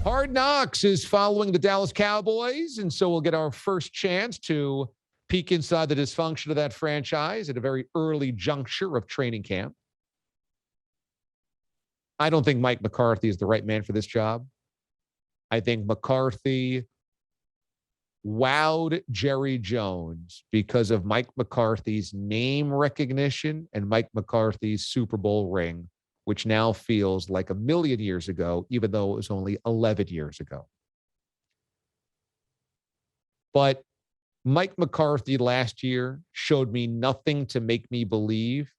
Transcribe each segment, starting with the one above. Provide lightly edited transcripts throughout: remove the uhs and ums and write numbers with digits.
Hard Knocks is following the Dallas Cowboys, and so we'll get our first chance to peek inside the dysfunction of that franchise at a very early juncture of training camp. I don't think Mike McCarthy is the right man for this job. I think McCarthy wowed Jerry Jones because of Mike McCarthy's name recognition and Mike McCarthy's Super Bowl ring, which now feels like a million years ago, even though it was only 11 years ago. But Mike McCarthy last year showed me nothing to make me believe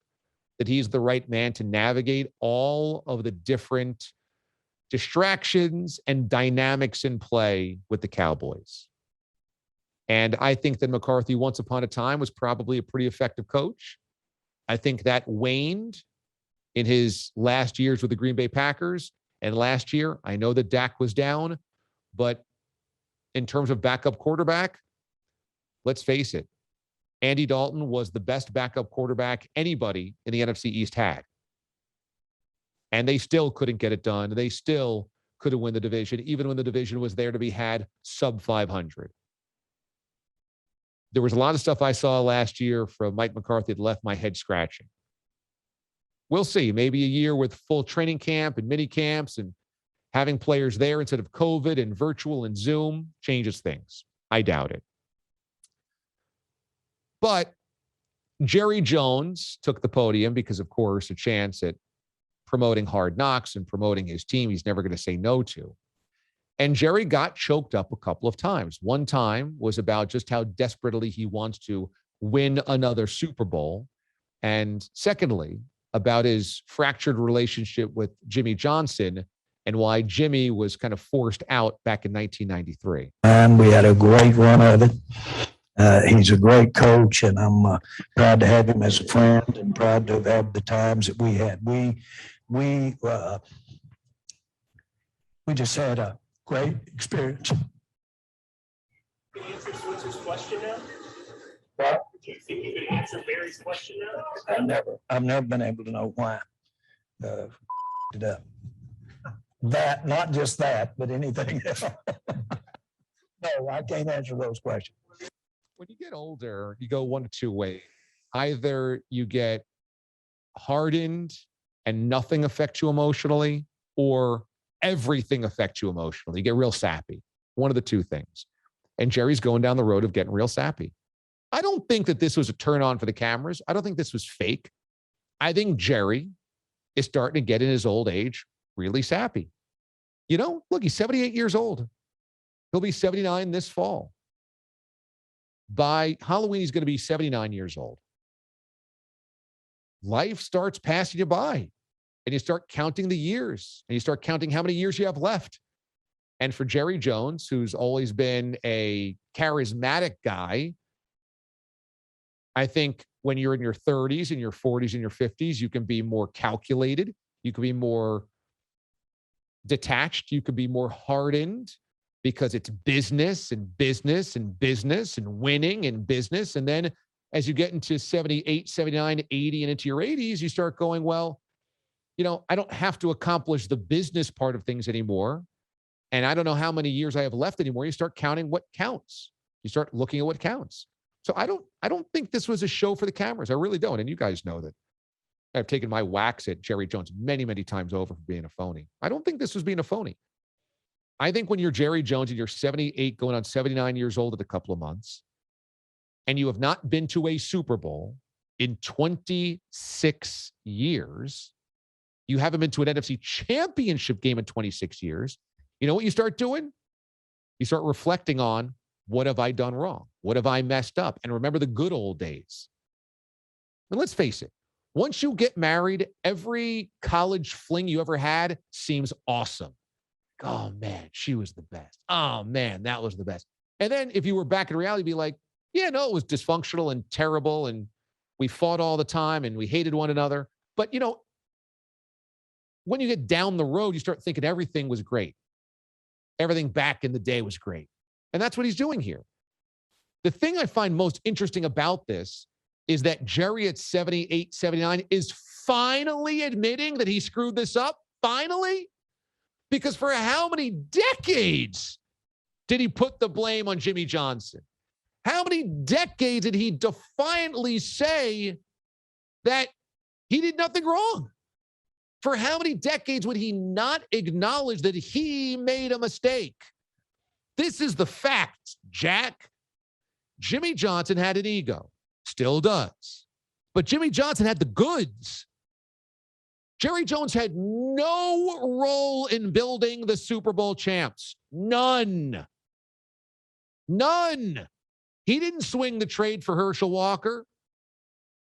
that he's the right man to navigate all of the different distractions and dynamics in play with the Cowboys. And I think that McCarthy, once upon a time, was probably a pretty effective coach. I think that waned in his last years with the Green Bay Packers. And last year, I know that Dak was down, but in terms of backup quarterback, let's face it, Andy Dalton was the best backup quarterback anybody in the NFC East had. And they still couldn't get it done. They still couldn't win the division, even when the division was there to be had sub 500. There was a lot of stuff I saw last year from Mike McCarthy that left my head scratching. We'll see. Maybe a year with full training camp and mini camps and having players there instead of COVID and virtual and Zoom changes things. I doubt it. But Jerry Jones took the podium because, of course, a chance at promoting Hard Knocks and promoting his team he's never going to say no to. And Jerry got choked up a couple of times. One time was about just how desperately he wants to win another Super Bowl. And secondly, about his fractured relationship with Jimmy Johnson and why Jimmy was kind of forced out back in 1993. And we had a great run of it. He's a great coach, and I'm proud to have him as a friend and proud to have had the times that we had. We just had a great experience. Can you answer Switzer's question now? What? Do you think you could answer Barry's question now? I've never been able to know why. That, not just that, but anything else. No, I can't answer those questions. When you get older, you go one of two ways. Either you get hardened and nothing affects you emotionally, or everything affects you emotionally. You get real sappy. One of the two things. And Jerry's going down the road of getting real sappy. I don't think that this was a turn on for the cameras. I don't think this was fake. I think Jerry is starting to get in his old age really sappy. You know, look, he's 78 years old. He'll be 79 this fall. By Halloween, he's going to be 79 years old. Life starts passing you by, and you start counting the years, and you start counting how many years you have left. And for Jerry Jones, who's always been a charismatic guy, I think when you're in your 30s and your 40s and your 50s, you can be more calculated. You can be more detached. You can be more hardened, because it's business and business and business and winning and business. And then as you get into 78, 79, 80, and into your 80s, you start going, well, you know, I don't have to accomplish the business part of things anymore. And I don't know how many years I have left anymore. You start counting what counts. You start looking at what counts. So I don't think this was a show for the cameras. I really don't. And you guys know that I've taken my whacks at Jerry Jones many, many times over for being a phony. I don't think this was being a phony. I think when you're Jerry Jones and you're 78 going on 79 years old in a couple of months, and you have not been to a Super Bowl in 26 years, you haven't been to an NFC championship game in 26 years, you know what you start doing? You start reflecting on, what have I done wrong? What have I messed up? And remember the good old days. And let's face it, once you get married, every college fling you ever had seems awesome. Oh, man, she was the best. Oh, man, that was the best. And then if you were back in reality, be like, yeah, no, it was dysfunctional and terrible, and we fought all the time, and we hated one another. But, you know, when you get down the road, you start thinking everything was great. Everything back in the day was great. And that's what he's doing here. The thing I find most interesting about this is that Jerry at 78, 79 is finally admitting that he screwed this up. Finally. Because for how many decades did he put the blame on Jimmy Johnson? How many decades did he defiantly say that he did nothing wrong? For how many decades would he not acknowledge that he made a mistake? This is the fact, Jack. Jimmy Johnson had an ego, still does. But Jimmy Johnson had the goods. Jerry Jones had no role in building the Super Bowl champs. None. He didn't swing the trade for Herschel Walker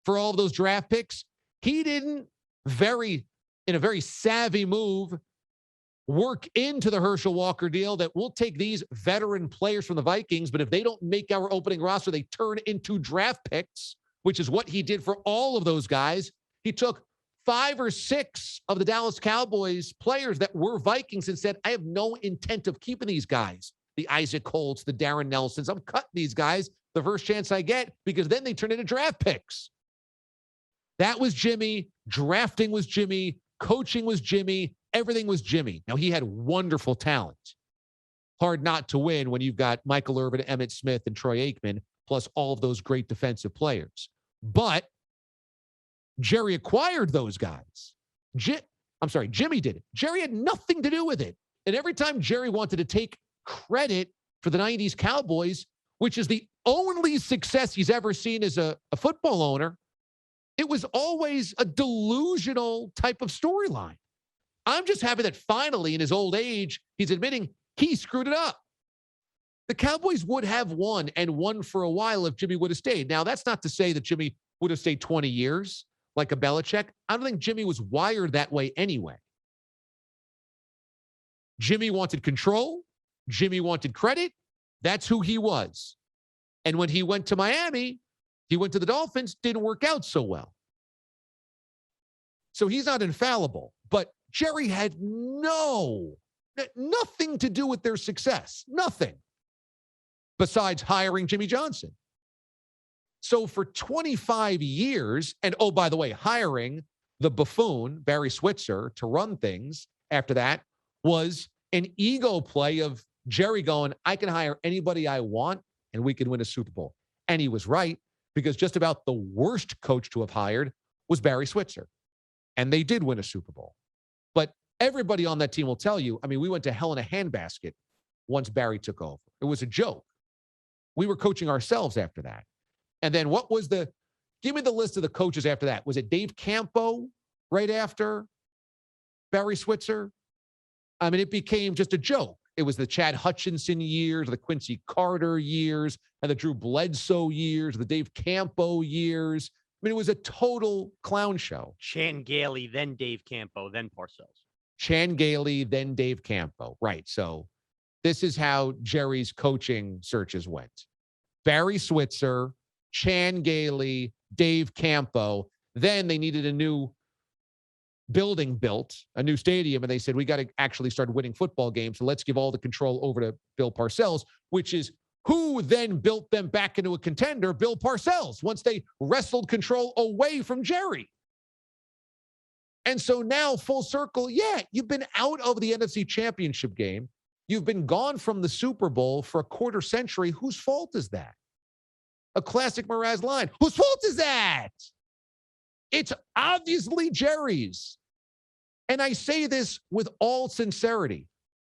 for all of those draft picks. He didn't in a very savvy move, work into the Herschel Walker deal that we'll take these veteran players from the Vikings, but if they don't make our opening roster, they turn into draft picks, which is what he did for all of those guys. He took 5 or 6 of the Dallas Cowboys players that were Vikings and said, I have no intent of keeping these guys. The Isaac Holtz, the Darren Nelsons. I'm cutting these guys the first chance I get because then they turn into draft picks. That was Jimmy. Drafting was Jimmy. Coaching was Jimmy. Everything was Jimmy. Now, he had wonderful talent. Hard not to win when you've got Michael Irvin, Emmitt Smith, and Troy Aikman, plus all of those great defensive players. But Jerry acquired those guys. Jimmy did it. Jerry had nothing to do with it. And every time Jerry wanted to take credit for the 90s Cowboys, which is the only success he's ever seen as a football owner, it was always a delusional type of storyline. I'm just happy that finally, in his old age, he's admitting he screwed it up. The Cowboys would have won and won for a while if Jimmy would have stayed. Now, that's not to say that Jimmy would have stayed 20 years like a Belichick. I don't think Jimmy was wired that way anyway. Jimmy wanted control. Jimmy wanted credit. That's who he was. And when he went to Miami, he went to the Dolphins, didn't work out so well. So he's not infallible. But Jerry had nothing to do with their success. Nothing. Besides hiring Jimmy Johnson. So for 25 years, and oh, by the way, hiring the buffoon, Barry Switzer, to run things after that was an ego play of Jerry going, I can hire anybody I want and we can win a Super Bowl. And he was right, because just about the worst coach to have hired was Barry Switzer. And they did win a Super Bowl. But everybody on that team will tell you, I mean, we went to hell in a handbasket once Barry took over. It was a joke. We were coaching ourselves after that. And then give me the list of the coaches after that. Was it Dave Campo right after Barry Switzer? I mean, it became just a joke. It was the Chad Hutchinson years, the Quincy Carter years, and the Drew Bledsoe years, the Dave Campo years. I mean, it was a total clown show. Chan Gailey, then Dave Campo, then Parcells. Chan Gailey, then Dave Campo. Right. So this is how Jerry's coaching searches went. Barry Switzer, Chan Gailey, Dave Campo. Then they needed a new building built, a new stadium, and they said, we got to actually start winning football games, so let's give all the control over to Bill Parcells, which is who then built them back into a contender, Bill Parcells, once they wrestled control away from Jerry. And so now, full circle, yeah, you've been out of the NFC Championship game. You've been gone from the Super Bowl for a quarter century. Whose fault is that? A classic Mraz line. Whose fault is that? It's obviously Jerry's. And I say this with all sincerity.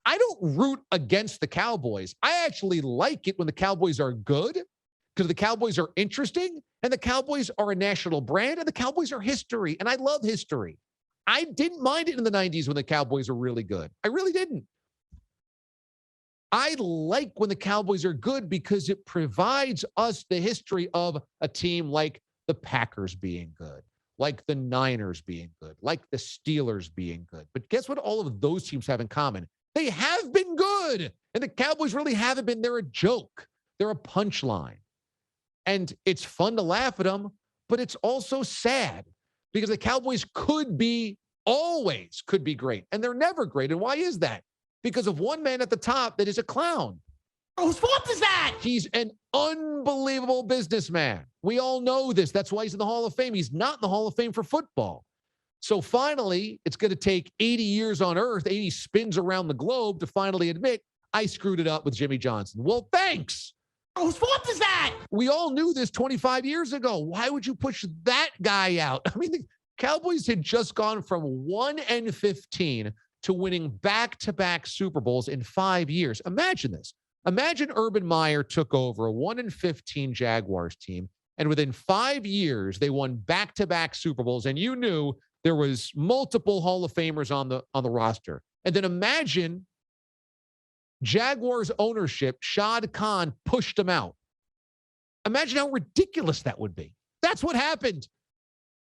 I don't root against the Cowboys. I actually like it when the Cowboys are good, because the Cowboys are interesting, and the Cowboys are a national brand, and the Cowboys are history, and I love history. I didn't mind it in the 90s when the Cowboys were really good. I really didn't. I like when the Cowboys are good because it provides us the history of a team like the Packers being good, like the Niners being good, like the Steelers being good. But guess what all of those teams have in common? They have been good. And the Cowboys really haven't been. They're a joke. They're a punchline. And it's fun to laugh at them, but it's also sad because the Cowboys always could be great. And they're never great. And why is that? Because of one man at the top that is a clown. Whose fault is that? He's an unbelievable businessman. We all know this. That's why he's in the Hall of Fame. He's not in the Hall of Fame for football. So finally, it's going to take 80 years on Earth, 80 spins around the globe to finally admit I screwed it up with Jimmy Johnson. Well, thanks. Whose fault is that? We all knew this 25 years ago. Why would you push that guy out? I mean, the Cowboys had just gone from 1-15 to winning back-to-back Super Bowls in 5 years. Imagine this. Imagine Urban Meyer took over a 1-15 Jaguars team, and within 5 years, they won back-to-back Super Bowls, and you knew there was multiple Hall of Famers on the roster. And then imagine Jaguars ownership, Shad Khan, pushed him out. Imagine how ridiculous that would be. That's what happened.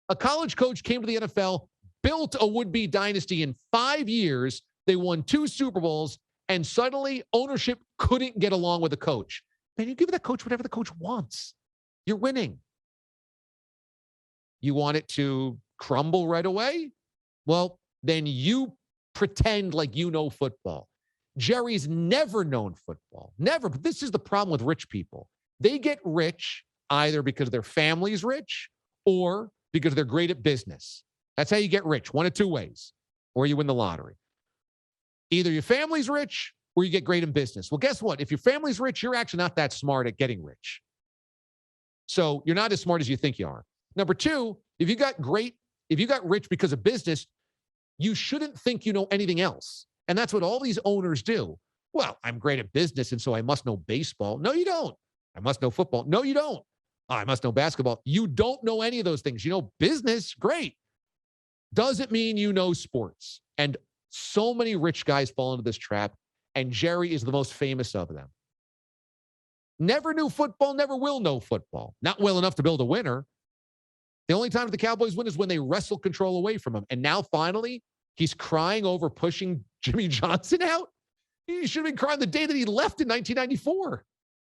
A college coach came to the NFL, built a would-be dynasty in 5 years. They won 2 Super Bowls, and suddenly ownership couldn't get along with the coach. Man, you give that coach whatever the coach wants. You're winning. You want it to crumble right away? Well, then you pretend like you know football. Jerry's never known football. Never. But this is the problem with rich people. They get rich either because their family's rich or because they're great at business. That's how you get rich, one of two ways, or you win the lottery. Either your family's rich or you get great in business. Well, guess what? If your family's rich, you're actually not that smart at getting rich. So you're not as smart as you think you are. Number two, if you got rich because of business, you shouldn't think you know anything else. And that's what all these owners do. Well, I'm great at business, and so I must know baseball. No, you don't. I must know football. No, you don't. I must know basketball. You don't know any of those things. You know business, great. Doesn't mean you know sports. And so many rich guys fall into this trap, and Jerry is the most famous of them. Never knew football, never will know football. Not well enough to build a winner. The only time the Cowboys win is when they wrestle control away from him. And now finally, he's crying over pushing Jimmy Johnson out. He should have been crying the day that he left in 1994.